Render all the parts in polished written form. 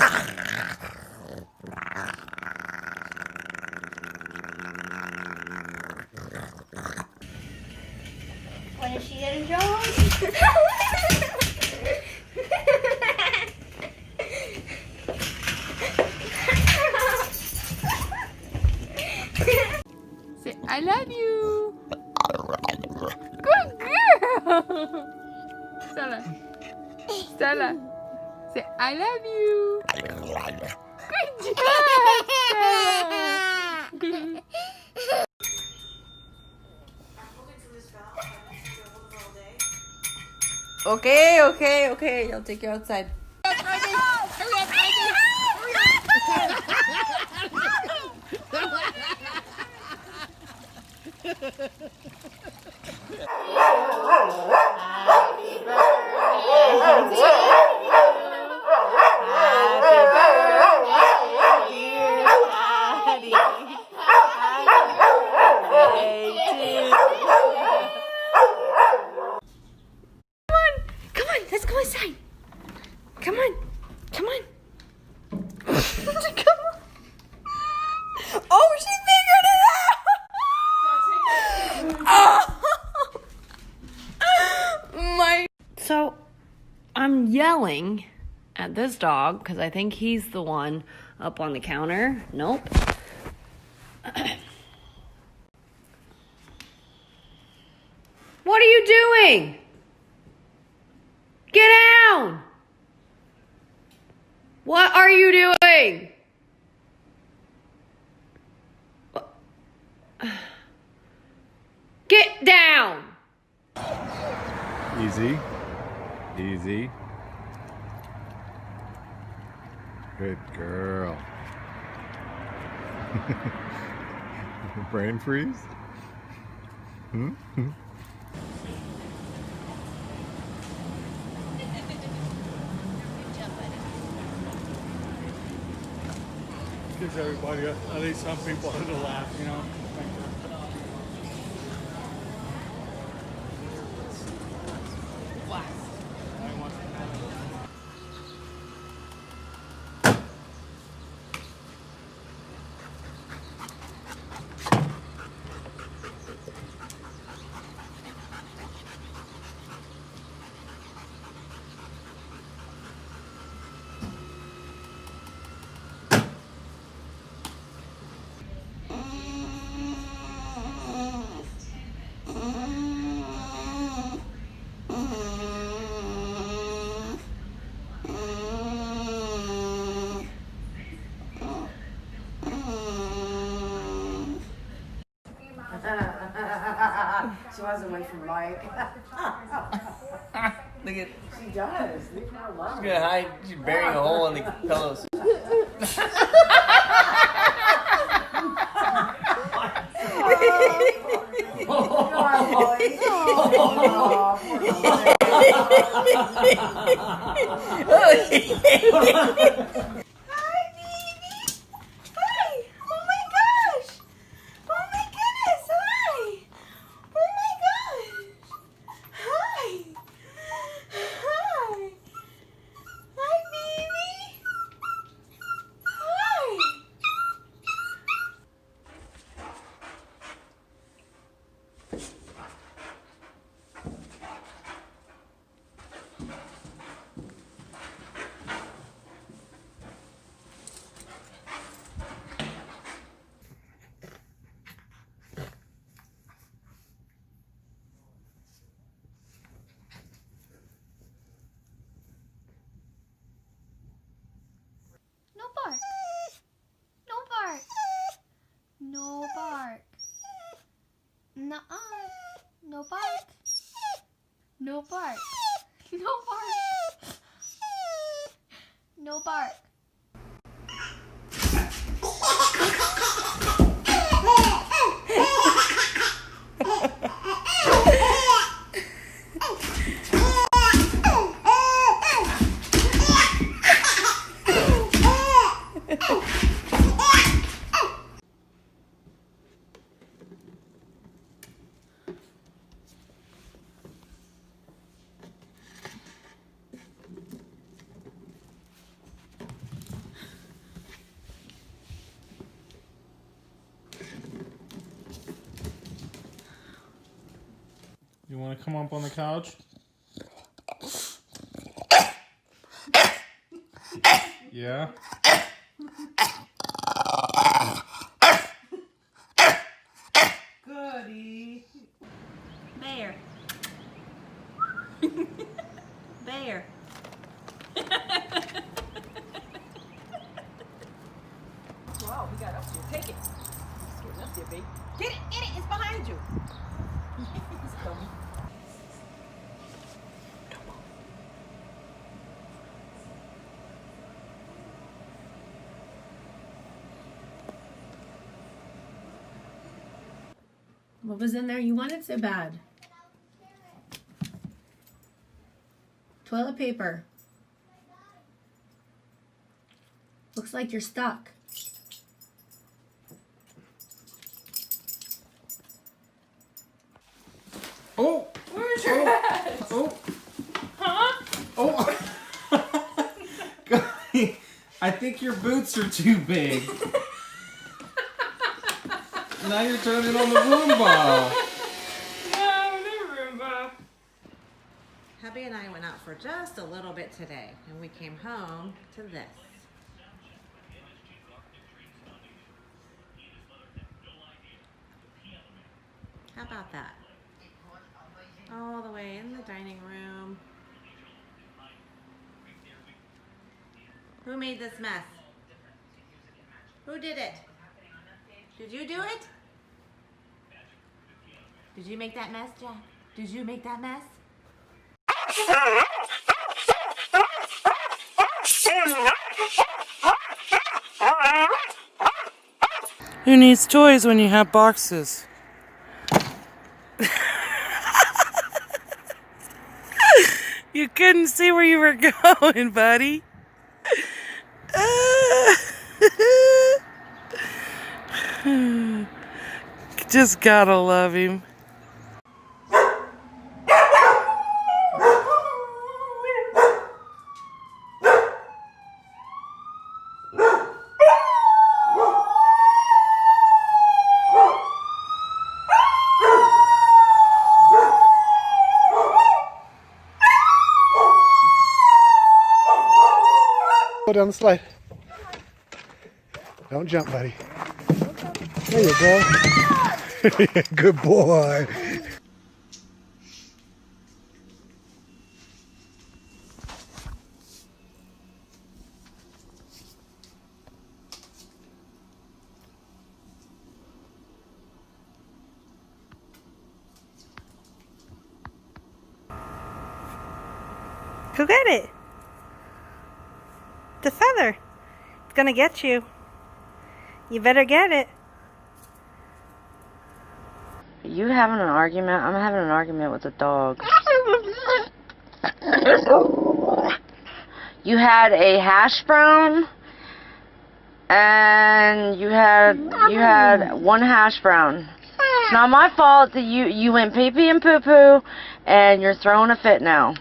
What is she gonna draw? Say, I love you. Good girl. Stella. Stella. Say, I love you. Good job, Stella. Okay. I'll take you outside. Come on, let's go inside. Come on. Come on. Oh, she figured it out! Oh my. So, I'm yelling at this dog because I think he's the one up on the counter. Nope. What are you doing? Get down! What are you doing? Get down! Easy. Easy. Good girl. Brain freeze? Gives everybody, at least some people, a little laugh, you know. She wants away from Mike. Look at, She does. Leave her alone. she's gonna hide, she's burying a hole in the pillows. No bark. No bark. No bark. Nuh-uh. No bark. No bark. No bark. No bark. You want to come up on the couch? Yeah? Goody. Bear. Bear. Wow, we got up here. Take it. It's getting up there, baby. Get it, it's behind you. He's coming. What was in there you wanted so bad? Toilet paper. Looks like you're stuck. Oh! Where's your hat? Oh! Huh? Oh! Golly, I think your boots are too big. Now you're turning on the Roomba. No, the Roomba. Hubby and I went out for just a little bit today, and we came home to this. How about that? All the way in the dining room. Who made this mess? Who did it? Did you do it? Did you make that mess, Jack? Did you make that mess? Who needs toys when you have boxes? You couldn't see where you were going, buddy. Just gotta love him. Go down the slide. Don't jump, buddy. There you go. Good boy. Go get it. The feather. It's gonna get you. You better get it. You having an argument? I'm having an argument with the dog. You had a hash brown, and you had one hash brown. It's not my fault that you went pee pee and poo poo, and you're throwing a fit now.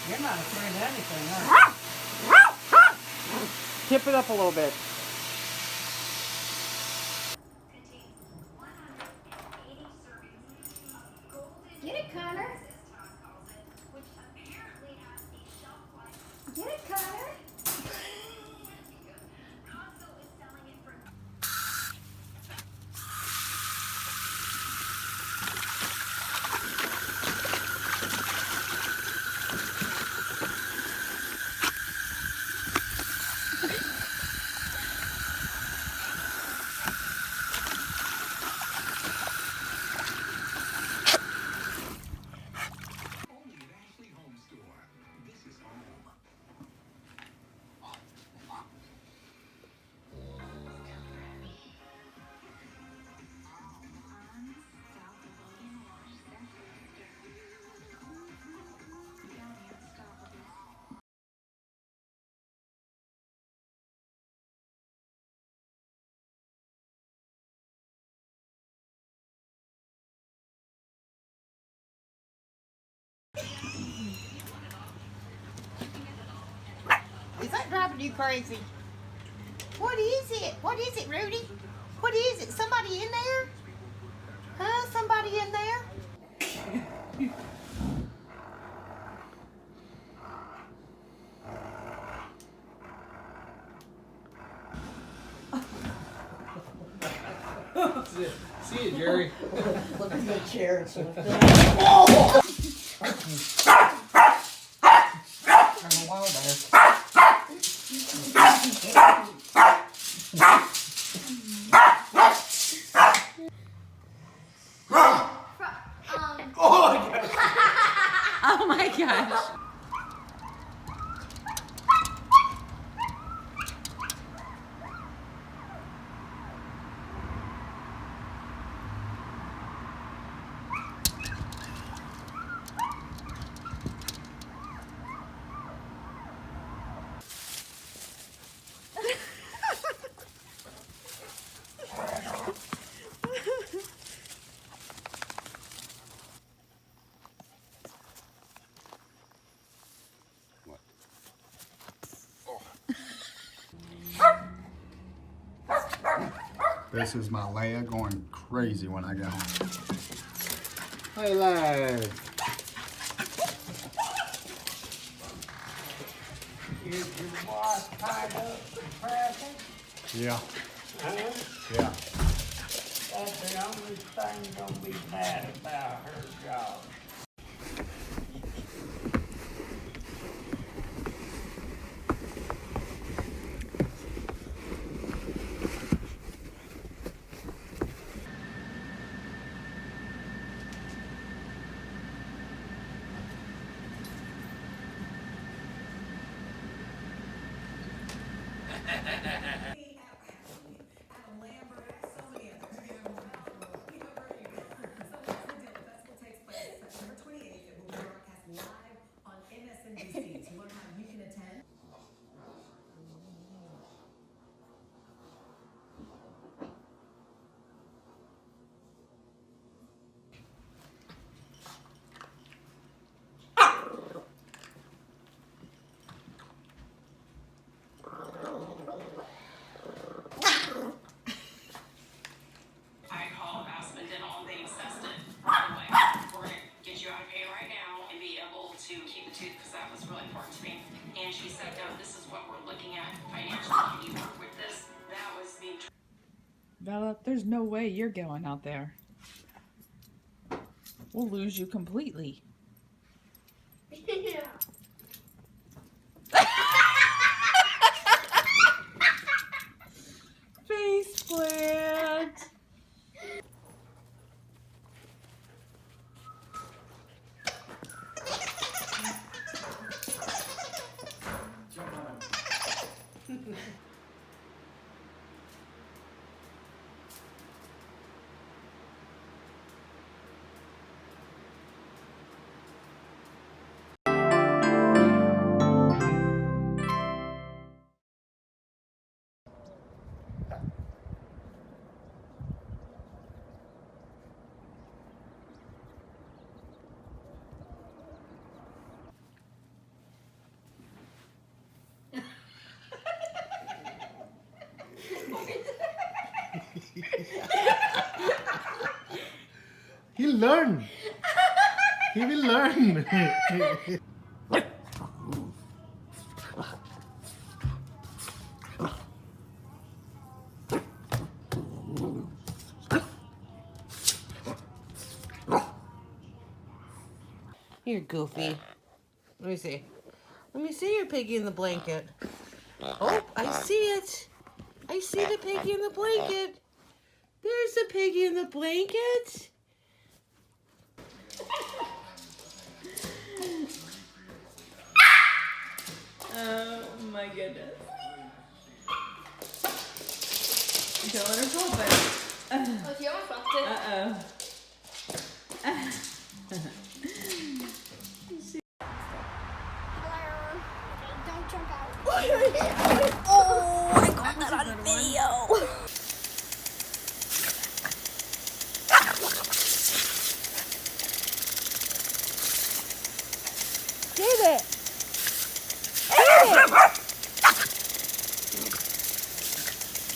You're not afraid of anything, are you? Tip it up a little bit. Get it, Connor. Get it, Connor. Is that driving you crazy? What is it? What is it, Rudy? What is it? Somebody in there? Huh? Somebody in there? See you, Jerry. Look at the chair and so. I'm a wild Oh my gosh. This is my Leia going crazy when I get home. Hey, lad. Is your wife tied up in traffic? Yeah. Huh? Yeah. That's the only thing gonna be bad about her job. Bella, there's no way you're going out there. We'll lose you completely. Yeah. Face plant. He'll learn. He will learn. You're goofy. Let me see. Let me see your piggy in the blanket. Oh, I see it. I see the piggy in the blanket. There's the piggy in the blanket. Oh my goodness. Don't let her go, but. Oh, do you almost bumped it? Uh-oh. Hello. Okay, don't jump out. Oh, I got that on video.